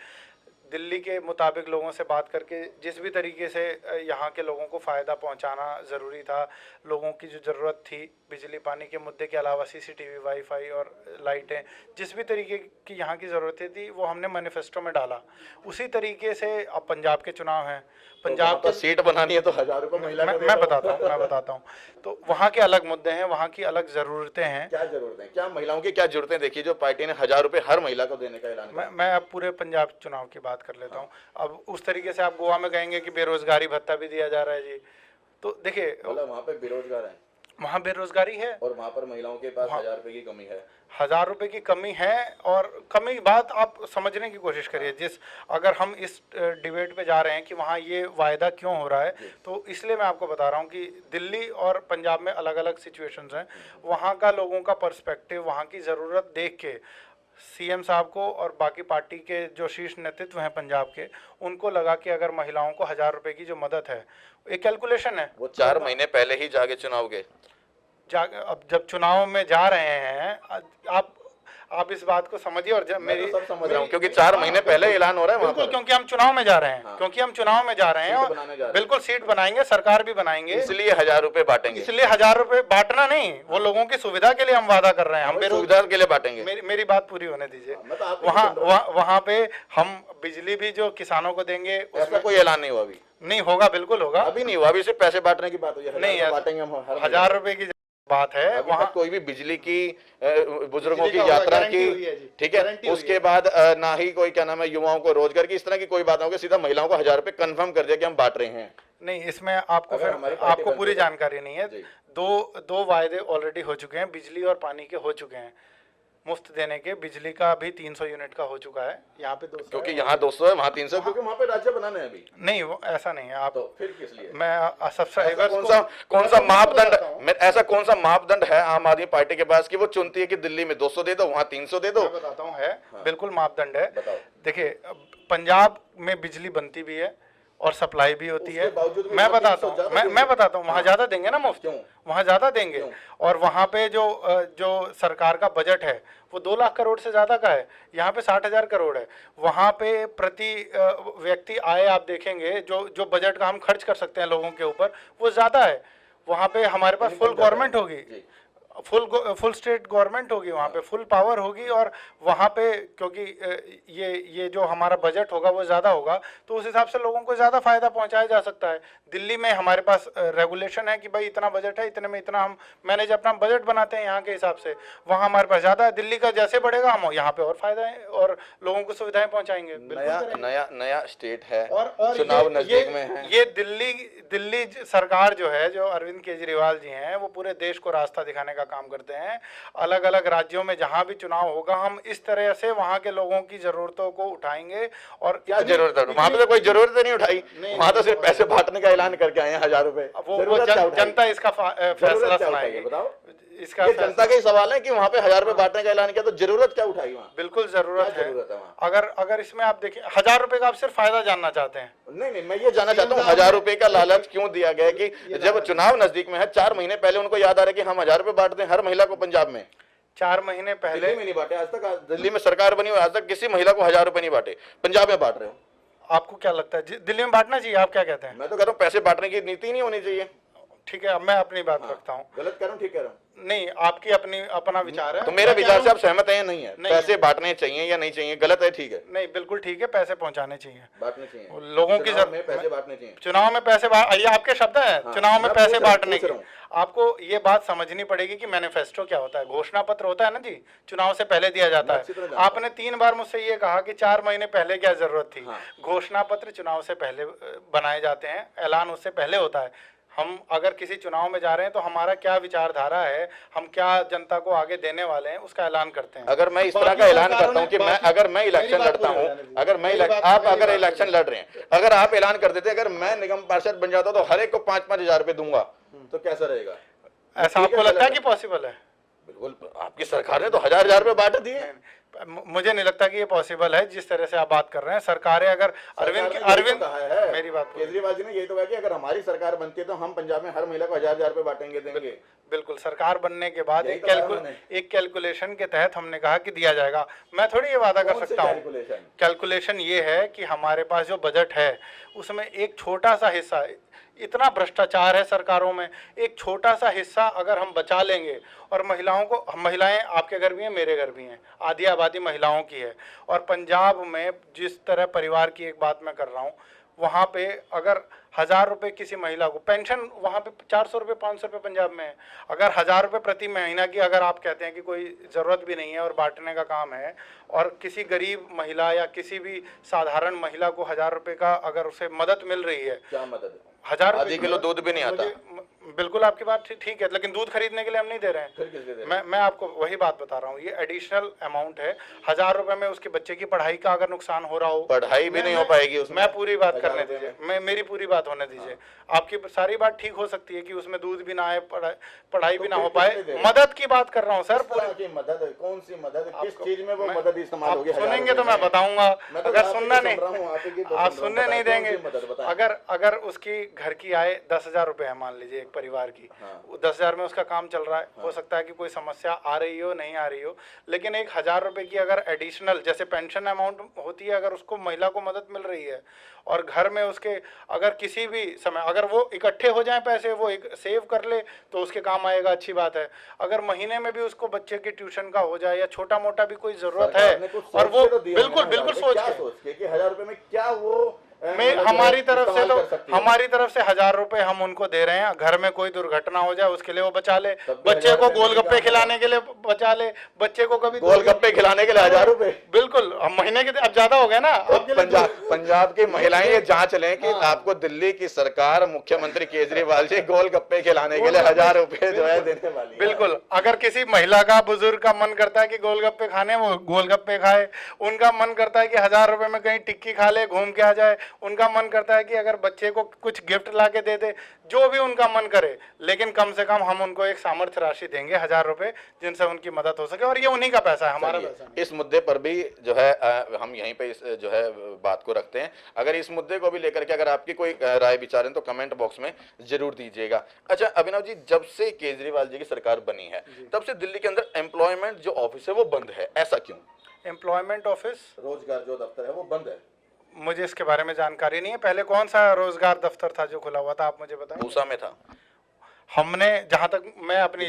दिल्ली के मुताबिक लोगों से बात करके जिस भी तरीके से यहाँ के लोगों को फ़ायदा पहुँचाना ज़रूरी था, लोगों की जो ज़रूरत थी बिजली पानी के मुद्दे के अलावा सीसीटीवी, वाईफाई और लाइटें, जिस भी तरीके की यहाँ की ज़रूरतें थी वो हमने मैनिफेस्टो में डाला। उसी तरीके से अब पंजाब के चुनाव हैं, पंजाब तो सीट बनानी है तो 1000 रुपए महिला को मैं बताता हूँ। तो वहाँ के अलग मुद्दे हैं, वहाँ की अलग ज़रूरतें हैं। क्या ज़रूरतें, क्या महिलाओं की क्या ज़रूरतें देखी जो पार्टी ने 1000 रुपए हर महिला को देने का ऐलान किया? मैं अब पूरे पंजाब चुनाव की बात कर लेता हूँ। अब उस तरीके से आप गोवा में कहेंगे कि बेरोजगारी भत्ता भी दिया जा रहा है जी, तो देखिए वहाँ पे बेरोजगार है, वहाँ बेरोजगारी है और वहाँ पर महिलाओं के पास 1000 रुपए की कमी है। 1000 रुपए की कमी है, और कमी बात आप समझने की कोशिश करिए। अगर हम इस डिबेट पे जा रहे हैं कि वहाँ ये वायदा क्यों हो रहा है, तो इसलिए मैं आपको बता रहा हूँ कि दिल्ली और पंजाब में अलग अलग सिचुएशंस हैं। वहाँ का लोगों का पर्सपेक्टिव, वहाँ की ज़रूरत देख के सीएम साहब को और बाकी पार्टी के जो शीर्ष नेतृत्व हैं पंजाब के, उनको लगा कि अगर महिलाओं को 1000 रुपए की जो मदद है, एक कैलकुलेशन है। वो 4 महीने पहले ही जाके चुनाव के अब जब चुनाव में जा रहे हैं, आप इस बात को समझिए। और जब मेरी सब समझ रहा हूँ, क्योंकि 4 महीने पहले ऐलान हो रहा है बिल्कुल, क्योंकि हम चुनाव में जा रहे हैं। क्योंकि हम चुनाव में जा रहे हैं और बिल्कुल सीट बनाएंगे, सरकार भी बनाएंगे, इसलिए 1000 रुपए बांटेंगे। इसलिए 1000 रुपए बांटना नहीं, वो लोगों की सुविधा के लिए हम वादा कर रहे हैं। हम सुविधा के लिए बांटेंगे। मेरी बात पूरी होने दीजिए। वहाँ पे हम बिजली भी जो किसानों को देंगे, उसका कोई ऐलान नहीं हुआ अभी? नहीं होगा, बिल्कुल होगा। अभी नहीं हुआ, अभी सिर्फ पैसे बांटने की बात हुई है। नहीं, बांटेंगे हम 1000 रुपए की बात है। वहाँ कोई भी बिजली की बुजुर्गों की यात्रा की, ठीक है, उसके बाद ना ही कोई क्या नाम है युवाओं को रोजगार की, इस तरह की कोई बात होगी। सीधा महिलाओं को 1000 रुपए कंफर्म कर दिया कि हम बांट रहे हैं। नहीं, इसमें आपको पूरी जानकारी नहीं है। दो वायदे ऑलरेडी हो चुके हैं, बिजली और पानी के हो चुके हैं, मुफ्त देने के। बिजली का भी 300 यूनिट का हो चुका है, यहाँ पे 200, क्योंकि यहाँ 200 है, वहाँ 300, क्योंकि वहाँ पे राज्य बनाने हैं अभी। नहीं, वो ऐसा नहीं है। आप तो फिर किस लिए? मैं सब्सक्राइबर्स कौन सा मापदंड, ऐसा कौन सा मापदंड है आम आदमी पार्टी के पास कि वो चुनती है कि दिल्ली में 200 दे दो, वहाँ 300 दे दो? मैं बताता हूँ, है बिल्कुल मापदंड है। देखिए, पंजाब में बिजली बनती भी है और सप्लाई भी होती है। मैं बताता हूँ वहाँ ज्यादा देंगे ना मुफ्त, वहाँ ज्यादा देंगे। और वहाँ पे जो सरकार का बजट है वो 2 लाख करोड़ से ज्यादा का है, यहाँ पे 60,000 करोड़ है। वहाँ पे प्रति व्यक्ति आय आप देखेंगे, जो बजट का हम खर्च कर सकते हैं लोगों के ऊपर, वो ज्यादा है। वहाँ पे हमारे पास फुल गवर्नमेंट होगी, फुल स्टेट गवर्नमेंट होगी, वहाँ पे फुल पावर होगी। और वहाँ पे क्योंकि ये जो हमारा बजट होगा वो ज़्यादा होगा, तो उस हिसाब से लोगों को ज़्यादा फायदा पहुँचाया जा सकता है। दिल्ली में हमारे पास रेगुलेशन है कि भाई इतना बजट है, इतने में इतना हम मैनेज अपना बजट बनाते हैं यहाँ के हिसाब से। वहाँ हमारे पास ज़्यादा है, दिल्ली का जैसे बढ़ेगा हम यहाँ पे और फायदा है और लोगों को सुविधाएं पहुँचाएंगे। नया स्टेट है और चुनाव नजदीक में है। ये दिल्ली सरकार जो है, जो अरविंद केजरीवाल जी हैं, वो पूरे देश को रास्ता दिखाने का काम करते हैं। अलग अलग राज्यों में जहां भी चुनाव होगा, हम इस तरह से वहां के लोगों की जरूरतों को उठाएंगे। और क्या जरूरत है? वहां पे तो कोई जरूरत नहीं उठाई, वहां तो सिर्फ पैसे बांटने का ऐलान करके आए हैं 1000 रुपए। वो जनता इसका फैसला सुनाएगी। बताओ, इसका जनता का ही सवाल है कि वहाँ पे 1000 रुपए बांटने का ऐलान किया, तो जरूरत क्या उठाई वहाँ? बिल्कुल जरूरत है। वहाँ अगर इसमें आप देखें 1000 रुपए का आप सिर्फ फायदा जानना चाहते हैं? नहीं, मैं ये जानना चाहता हूँ 1000 रुपए का लालच क्यों दिया गया कि जब चुनाव नजदीक में है, 4 महीने पहले उनको याद आ रहा है कि हम 1000 रुपए बांट दें हर महिला को पंजाब में। 4 महीने पहले दिल्ली में नहीं बांटे आज तक, दिल्ली में सरकार बनी हुई, आज तक किसी महिला को 1000 रुपए नहीं बांटे, पंजाब में बांट रहे हो। आपको क्या लगता है दिल्ली में बांटना चाहिए? आप क्या कहते हैं? मैं तो कह रहा हूँ पैसे बांटने की नीति नहीं होनी चाहिए। ठीक है, अब मैं अपनी बात रखता हूँ। गलत कह रहा हूँ, ठीक कह रहा हूँ? नहीं, आपकी अपनी अपना विचार है। तो मेरे मैं कह विचार रहा से हूँ- आप सहमत हैं या नहीं है? नहीं। पैसे बांटने चाहिए या नहीं चाहिए? गलत है, ठीक है? नहीं, बिल्कुल ठीक है, पैसे पहुंचाने चाहिए, बांटने चाहिए, लोगों की चुनाव में पैसे बांटने चाहिए। चुनाव में पैसे ये आपके शब्द हैं, हाँ, चुनाव में मैं पैसे पूछ रहा हूँ, बांटने पूछ रहा की। हूँ। आपको ये बात समझनी पड़ेगी कि मैनिफेस्टो क्या होता है। घोषणा पत्र होता है ना जी, चुनाव से पहले दिया जाता मैं अच्छी तरह है। जानता हूँ। आपने 3 बार मुझसे ये कहा कि 4 महीने पहले क्या जरूरत थी। हाँ। घोषणा पत्र चुनाव से पहले बनाए जाते हैं, ऐलान उससे पहले होता है। हम अगर किसी चुनाव में जा रहे हैं तो हमारा क्या विचारधारा है, हम क्या जनता को आगे देने वाले हैं, उसका ऐलान करते हैं। अगर मैं इस तरह का ऐलान करता हूं कि अगर मैं इलेक्शन लड़ता हूं, आप अगर इलेक्शन लड़ रहे हैं, अगर आप ऐलान कर देते अगर मैं निगम पार्षद बन जाता तो हर एक को 5-5 हजार रुपए दूंगा, तो कैसा रहेगा? ऐसा आपको लगता है कि पॉसिबल है? बिल्कुल, आपकी सरकार ने तो हजार रुपए बांट दिए। मुझे नहीं लगता कि ये पॉसिबल है जिस तरह से आप बात कर रहे हैं। सरकारें अगर अरविंद मेरी बात केजरीवाल जी ने यही तो कहा कि अगर हमारी सरकार बनती है तो हम पंजाब में हर महिला को हजार रुपए बांटेंगे, देंगे। बिल्कुल, सरकार बनने के बाद यही एक कैलकुलेशन के तहत हमने कहा कि दिया जाएगा। मैं थोड़ी ये वादा कर सकता हूँ। कैलकुलेशन ये है कि हमारे पास जो बजट है उसमें एक छोटा सा हिस्सा, इतना भ्रष्टाचार है सरकारों में, एक छोटा सा हिस्सा अगर हम बचा लेंगे और महिलाओं को, महिलाएं आपके घर भी हैं, मेरे घर भी हैं, आधी आबादी महिलाओं की है। और पंजाब में जिस तरह परिवार की एक बात मैं कर रहा हूँ, वहाँ पे अगर 1000 रुपये किसी महिला को पेंशन, वहाँ पे 400 रुपये 500 रुपये पंजाब में है। अगर 1000 रुपये प्रति महीना की अगर आप कहते हैं कि कोई ज़रूरत भी नहीं है और बांटने का काम है, और किसी गरीब महिला या किसी भी साधारण महिला को 1000 रुपये का अगर उसे मदद मिल रही है, क्या मदद? 1000 आधे किलो दूध भी नहीं आता। बिल्कुल आपकी बात ठीक है, लेकिन दूध खरीदने के लिए हम नहीं दे रहे हैं। मैं आपको वही बात बता रहा हूँ, ये एडिशनल अमाउंट है। 1000 रुपये में उसके बच्चे की पढ़ाई का अगर नुकसान हो रहा हो, पढ़ाई भी नहीं हो पाएगी उसमें। मैं पूरी बात करने दीजिए, मेरी पूरी बात होने दीजिए। आपकी सारी बात ठीक हो सकती है कि उसमें दूध भी ना आए, पढ़ाई भी ना हो पाए। मदद की बात कर रहा हूँ सर। पूरी मदद, कौन सी मदद, किस चीज में वो मदद इस्तेमाल होगी? सुनेंगे तो मैं बताऊंगा। अगर सुनना नहीं, आप सुनने नहीं देंगे। अगर उसकी घर की आय 10,000 रुपये है मान लीजिए एक परिवार की, 10,000 में उसका काम चल रहा है, हो सकता है कि कोई समस्या आ रही हो, नहीं आ रही हो, लेकिन एक 1000 रुपये की अगर एडिशनल जैसे पेंशन अमाउंट होती है, अगर उसको महिला को मदद मिल रही है और घर में उसके अगर किसी भी समय अगर वो इकट्ठे हो जाएं पैसे, वो एक सेव कर ले तो उसके काम आएगा, अच्छी बात है। अगर महीने में भी उसको बच्चे के ट्यूशन का हो जाए या छोटा मोटा भी कोई जरूरत है, और वो बिल्कुल सोच के कि 1000 रुपये में क्या वो हमारी तरफ से 1000 रुपए हम उनको दे रहे हैं। घर में कोई दुर्घटना हो जाए उसके लिए वो बचा ले, बच्चे को गोलगप्पे खिलाने के लिए बचा ले, बच्चे को कभी गोलगप्पे खिलाने के लिए 1000 रुपए, बिल्कुल। हम महीने के अब ज्यादा हो गया ना। पंजाब की महिलाएं ये जांच लें कि आपको दिल्ली की सरकार, मुख्यमंत्री केजरीवाल जी गोलगप्पे खिलाने के लिए 1000 रुपए जो है देने वाली है। बिल्कुल, अगर किसी महिला का, बुजुर्ग का मन करता है कि गोलगप्पे खाने, वो गोलगप्पे खाए। उनका मन करता है कि 1000 रुपए में कहीं टिक्की खा ले, घूम के आ जाए। उनका मन करता है कि अगर बच्चे को कुछ गिफ्ट ला के दे दे, जो भी उनका मन करे, लेकिन कम से कम हम उनको एक सामर्थ्य राशि देंगे 1000 रुपए, जिनसे उनकी मदद हो सके। और ये उन्हीं का पैसा है, हमारा पैसा नहीं। इस मुद्दे पर भी जो है हम यहीं पे जो है बात को रखते हैं। अगर इस मुद्दे को भी लेकर के अगर आपकी कोई राय विचार है तो कमेंट बॉक्स में जरूर दीजिएगा। अच्छा अभिनव जी, जब से केजरीवाल जी की सरकार बनी है तब से दिल्ली के अंदर एम्प्लॉयमेंट जो ऑफिस है वो बंद है, ऐसा क्यों? एम्प्लॉयमेंट ऑफिस, रोजगार जो दफ्तर है वो बंद है। मुझे इसके बारे में जानकारी नहीं है। पहले कौन सा रोजगार दफ्तर था जो खुला हुआ था, आप मुझे बताएं। पूसा में था। हमने जहां तक मैं अपनी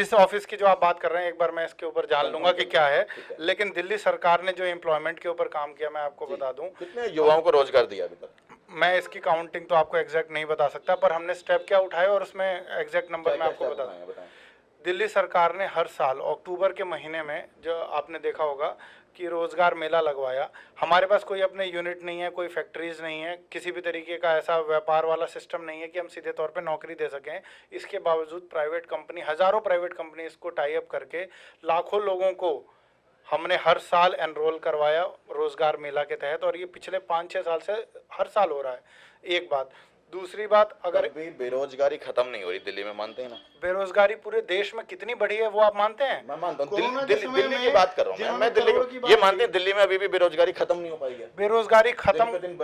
इस ऑफिस की जो आप बात कर रहे हैं, एक बार मैं इसके ऊपर जान लूंगा कि क्या है। लेकिन दिल्ली सरकार ने जो एम्प्लॉयमेंट के ऊपर काम किया, मैं आपको बता दूं, कितने युवाओं को रोजगार दिया अभी तक? मैं इसकी काउंटिंग तो आपको एग्जैक्ट नहीं बता सकता, पर हमने स्टेप क्या उठाए और उसमें एग्जैक्ट नंबर मैं आपको बता दूं। दिल्ली सरकार ने हर साल अक्टूबर के महीने में, जो आपने देखा होगा कि रोज़गार मेला लगवाया। हमारे पास कोई अपने यूनिट नहीं है, कोई फैक्ट्रीज़ नहीं है, किसी भी तरीके का ऐसा व्यापार वाला सिस्टम नहीं है कि हम सीधे तौर पे नौकरी दे सकें। इसके बावजूद प्राइवेट कंपनी, हज़ारों प्राइवेट कंपनी इसको टाई अप करके लाखों लोगों को हमने हर साल एनरोल करवाया रोज़गार मेला के तहत, और ये पिछले 5-6 साल से हर साल हो रहा है। एक बात। दूसरी बात, अगर भी बेरोजगारी खत्म नहीं हो रही दिल्ली में, मानते हैं ना? बेरोजगारी पूरे देश में कितनी बढ़ी है वो आप मानते हैं? मैं मानता हूँ। दिल्ली की बात कर रहा हूँ मैं दिल्ली की। ये मानते हैं दिल्ली में अभी भी बेरोजगारी खत्म नहीं हो पाई है? बेरोजगारी खत्म दिन पे दिन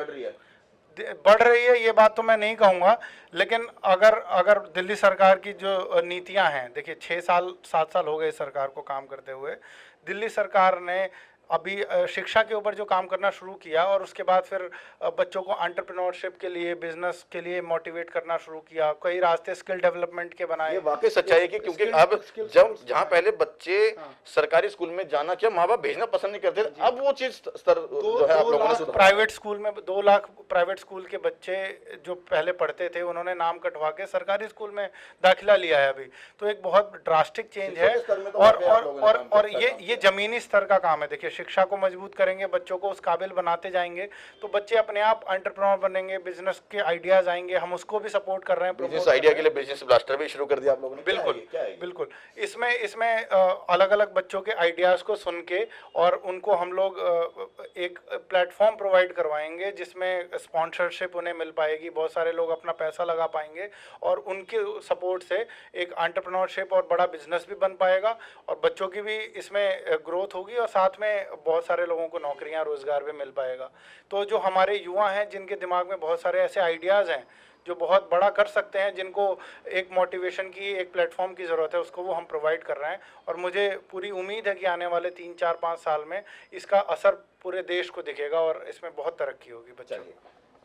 बढ़ रही है, ये बात तो मैं नहीं कहूँगा। लेकिन अगर दिल्ली सरकार की जो नीतियां हैं, देखिए 6 साल 7 साल हो गए सरकार को काम करते हुए। दिल्ली सरकार ने अभी शिक्षा के ऊपर जो काम करना शुरू किया और उसके बाद फिर बच्चों को एंटरप्रेन्योरशिप के लिए, बिजनेस के लिए मोटिवेट करना शुरू किया। कई रास्ते स्किल डेवलपमेंट के बनाए। ये वाकई सच्चाई है कि क्योंकि अब जब जहाँ पहले बच्चे सरकारी स्कूल में जाना क्या माँ बाप भेजना पसंद नहीं करते थे, अब वो चीज स्तर जो है आप लोगों ने सुधारा। प्राइवेट स्कूल में 2 लाख प्राइवेट स्कूल के बच्चे जो पहले पढ़ते थे उन्होंने नाम कटवा के सरकारी स्कूल में दाखिला लिया है अभी। तो एक बहुत ड्रास्टिक चेंज है। और ये जमीनी स्तर का काम है। देखिए, शिक्षा को मजबूत करेंगे, बच्चों को उस काबिल बनाते जाएंगे तो बच्चे अपने आप एंटरप्रेन्योर बनेंगे, बिजनेस के आइडियाज आएंगे। हम उसको भी सपोर्ट कर रहे हैं। बिजनेस आइडिया के लिए बिजनेस ब्लास्टर भी शुरू कर दिया आप लोगों ने। बिल्कुल बिल्कुल। इसमें अलग अलग बच्चों के आइडियाज को सुन के और उनको हम लोग एक प्लेटफॉर्म प्रोवाइड करवाएंगे जिसमें स्पॉन्सरशिप उन्हें मिल पाएगी, बहुत सारे लोग अपना पैसा लगा पाएंगे और उनके सपोर्ट से एक एंटरप्रेन्योरशिप और बड़ा बिजनेस भी बन पाएगा और बच्चों की भी इसमें ग्रोथ होगी और साथ में बहुत सारे लोगों को नौकरियां, रोजगार भी मिल पाएगा। तो जो हमारे युवा हैं जिनके दिमाग में बहुत सारे ऐसे आइडियाज़ हैं जो बहुत बड़ा कर सकते हैं, जिनको एक मोटिवेशन की, एक प्लेटफॉर्म की ज़रूरत है, उसको वो हम प्रोवाइड कर रहे हैं। और मुझे पूरी उम्मीद है कि आने वाले 3, 4, 5 साल में इसका असर पूरे देश को दिखेगा और इसमें बहुत तरक्की होगी बच्चों की।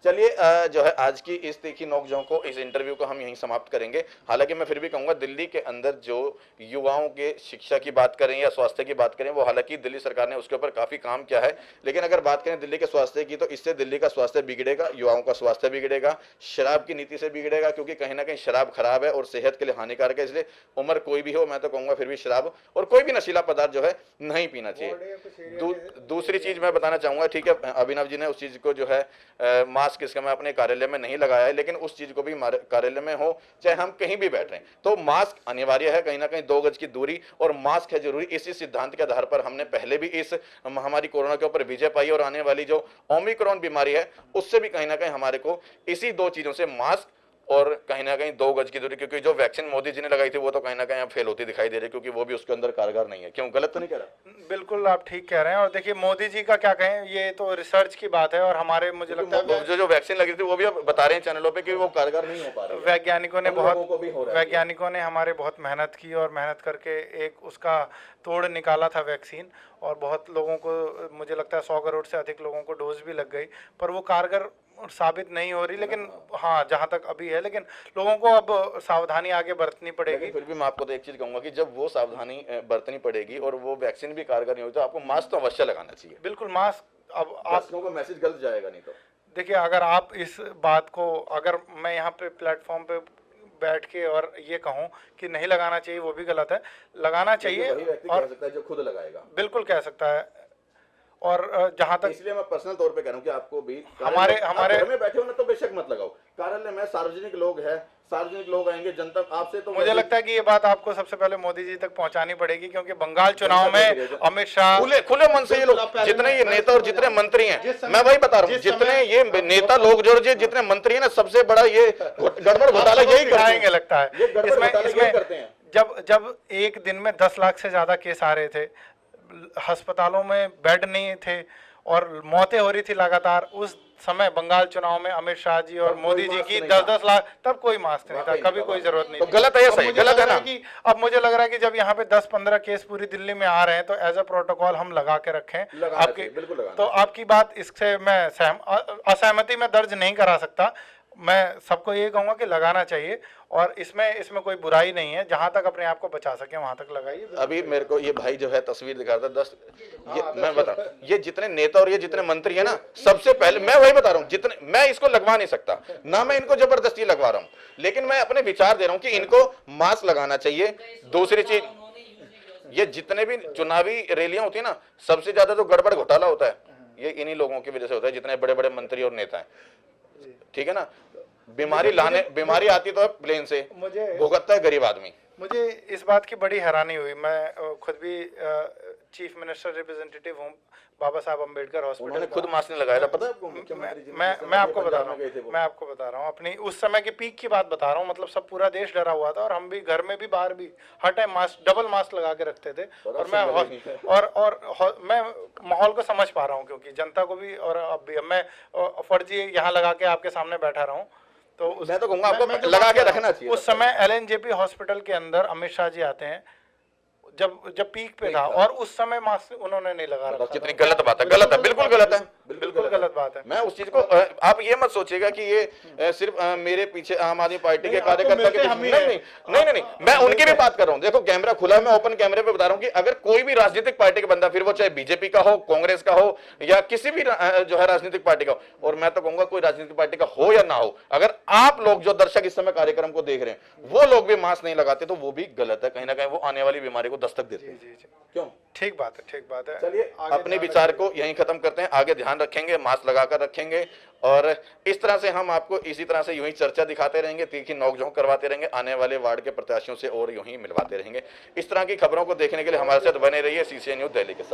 चलिए जो है आज की इस तीखी नोकझोंक को, इस इंटरव्यू को हम यहीं समाप्त करेंगे। हालांकि मैं फिर भी कहूँगा दिल्ली के अंदर जो युवाओं के शिक्षा की बात करें या स्वास्थ्य की बात करें, वो हालांकि दिल्ली सरकार ने उसके ऊपर काफ़ी काम किया है, लेकिन अगर बात करें दिल्ली के स्वास्थ्य की तो इससे दिल्ली का स्वास्थ्य बिगड़ेगा, युवाओं का स्वास्थ्य बिगड़ेगा, शराब की नीति से बिगड़ेगा, क्योंकि कहीं ना कहीं शराब खराब है और सेहत के लिए हानिकारक है। इसलिए उम्र कोई भी हो, मैं तो कहूँगा फिर भी शराब और कोई भी नशीला पदार्थ जो है नहीं पीना चाहिए। दूसरी चीज़ मैं बताना चाहूँगा, ठीक है, अभिनव जी ने उस चीज़ को जो है मास्क इसका मैं अपने कार्यालय में नहीं लगाया है, लेकिन उस चीज को भी कार्यालय में हो चाहे हम कहीं भी बैठ रहे हैं तो मास्क अनिवार्य है। कहीं ना कहीं 2 गज की दूरी और मास्क है जरूरी। इसी सिद्धांत के आधार पर हमने पहले भी इस महामारी कोरोना के ऊपर विजय पाई और आने वाली जो ओमिक्रॉन बीमारी है उससे भी कहीं ना कहीं हमारे को इसी 2 चीजों से, मास्क और कहीं ना कहीं 2 गज की दूरी, क्योंकि जो वैक्सीन मोदी जी ने लगाई थी वो तो कहीं ना कहीं अब फेल होती दिखाई दे रही है, क्योंकि वो भी उसके अंदर कारगर नहीं है। क्यों, गलत तो नहीं कह रहा? बिल्कुल आप ठीक कह रहे हैं। और देखिए, मोदी जी का क्या कहें, ये तो रिसर्च की बात है और हमारे, मुझे लगता है जो वैक्सीन लगी थी वो भी अब बता रहे हैं चैनलों पे कि वो कारगर नहीं हो पा रही है। वैज्ञानिकों ने हमारे बहुत मेहनत की और मेहनत करके एक उसका तोड़ निकाला था वैक्सीन, और बहुत लोगों को, मुझे लगता है 100 करोड़ से अधिक लोगों को डोज भी लग गई, पर वो कारगर साबित नहीं हो रही। लेकिन हाँ, जहाँ तक अभी है, लेकिन लोगों को अब सावधानी आगे बरतनी पड़ेगी। फिर भी मैं आपको तो एक चीज कहूंगा कि जब वो सावधानी बरतनी पड़ेगी और वो वैक्सीन भी कारगर नहीं होगी तो आपको मास्क तो अवश्य लगाना चाहिए। बिल्कुल, मास्क। अब आपको को मैसेज गलत जाएगा नहीं तो। देखिए, अगर आप इस बात को, अगर मैं यहाँ पे प्लेटफॉर्म पे बैठ के और ये कहूँ कि नहीं लगाना चाहिए, वो भी गलत है। लगाना चाहिए। वही व्यक्ति कह सकता है जो खुद लगाएगा। बिल्कुल कह सकता है। और जहाँ तक, इसलिए मैं पर्सनल तौर पे कह रहा हूँ कि आपको भी हमारे घर में बैठे हो ना तो बेशक मत लगाओ। कार्यालय में सार्वजनिक लोग हैं, सार्वजनिक लोग आएंगे, जनता आपसे तो मुझे लगता है कि ये बात आपको सबसे पहले मोदी जी तक पहुंचानी पड़ेगी, क्योंकि बंगाल चुनाव में अमित शाह खुले मन से ये लोग, जितने ये नेता और जितने मंत्री हैं, मैं वही बता रहा हूँ, जितने ये नेता लोग जो जितने मंत्री हैं ना, सबसे बड़ा ये गड़बड़ घोटाला यही कराएंगे लगता है। इसमें जब एक दिन में 10 लाख से ज्यादा केस आ रहे थे, अस्पतालों में बेड नहीं थे और मौतें हो रही थी लगातार, उस समय बंगाल चुनाव में अमित शाह जी और मोदी जी की 10-10 लाख, तब कोई मास्क नहीं था, कभी कोई जरूरत नहीं। तो गलत है, सही गलत है ना। कि अब मुझे लग रहा है कि जब यहाँ पे 10-15 केस पूरी दिल्ली में आ रहे हैं तो एज अ प्रोटोकॉल हम लगा के रखें। आपकी तो आपकी बात, इससे मैं असहमति में दर्ज नहीं करा सकता। मैं सबको ये कहूँगा कि लगाना चाहिए और इसमें कोई बुराई नहीं है। जहाँ तक अपने आप को बचा सके वहाँ तक लगाइए। अभी मेरे को ये भाई जो है तस्वीर दिखा रहा था 10, मैं बता, ये जितने नेता और ये जितने मंत्री है ना, सबसे पहले मैं वही बता रहा हूँ, जितने, मैं इसको लगवा नहीं सकता ना, मैं इनको जबरदस्ती लगवा रहा हूँ, लेकिन मैं अपने विचार दे रहा हूँ कि इनको मास्क लगाना चाहिए। दूसरी चीज, ये जितने भी चुनावी रैलियां होती है ना, सबसे ज्यादा जो गड़बड़ घोटाला होता है ये इन्हीं लोगों की वजह से होता है, जितने बड़े बड़े मंत्री और नेता हैं, ठीक है ना। बीमारी आती तो है प्लेन से, भुगतता है गरीब आदमी। मुझे इस बात की बड़ी हैरानी हुई, मैं खुद भी चीफ मिनिस्टर रिप्रेजेंटेटिव हूँ बाबा साहब अम्बेडकर हॉस्पिटल। उन्होंने खुद मास्क नहीं लगाया था, पता है आपको? मैं आपको बता रहा हूँ अपनी उस समय की पीक की बात बता रहा हूँ। मतलब सब पूरा देश डरा हुआ था और हम भी घर में भी बाहर भी हर टाइम मास्क, डबल मास्क लगा के रखते थे। और मैं माहौल को समझ पा रहा हूँ, क्योंकि जनता को भी, और अब भी मैं फर्जी यहाँ लगा के आपके सामने बैठा रहा हूँ, तो मैं तो कहूँगा आपको लगा के रखना चाहिए। उस समय LNJP हॉस्पिटल के अंदर अमित शाह जी आते हैं, जब पीक पे था, और उस समय मास्क उन्होंने नहीं लगा रखा था। कितनी गलत बात है, गलत है, बिल्कुल गलत है, बिल्कुल गलत बात है। मैं उस चीज को आप ये मत सोचिएगा कि ये सिर्फ मेरे पीछे आम आदमी पार्टी के कार्यकर्ता के पीछे- नहीं, मैं उनकी भी बात कर रहा हूं। देखो कैमरा खुला है, मैं ओपन कैमरे पे बता रहा हूं कि अगर कोई भी राजनीतिक पार्टी का बंदा, फिर वो चाहे बीजेपी का हो, कांग्रेस का हो, या किसी भी जो है राजनीतिक पार्टी का हो, और मैं तो कहूंगा कोई राजनीतिक पार्टी का हो या ना हो, अगर आप लोग जो दर्शक इस समय कार्यक्रम को देख रहे हैं वो लोग भी मास्क नहीं लगाते तो वो भी गलत है, कहीं ना कहीं वो आने वाली बीमारी को दस्तक देते हैं। जी। क्यों? ठीक बात है, ठीक बात है। चलिए आगे अपने ध्यान विचार को यहीं खत्म करते हैं, आगे ध्यान रखेंगे, मास्क लगाकर रखेंगे, और इस तरह से हम आपको इसी तरह से यूं ही चर्चा दिखाते रहेंगे, तीखी नोकझोंक करवाते रहेंगे, आने वाले वार्ड के प्रत्याशियों से और यूं ही मिलवाते रहेंगे। इस तरह की खबरों को देखने के लिए हमारे साथ बने रहिए CCN न्यूज़ दिल्ली के साथ।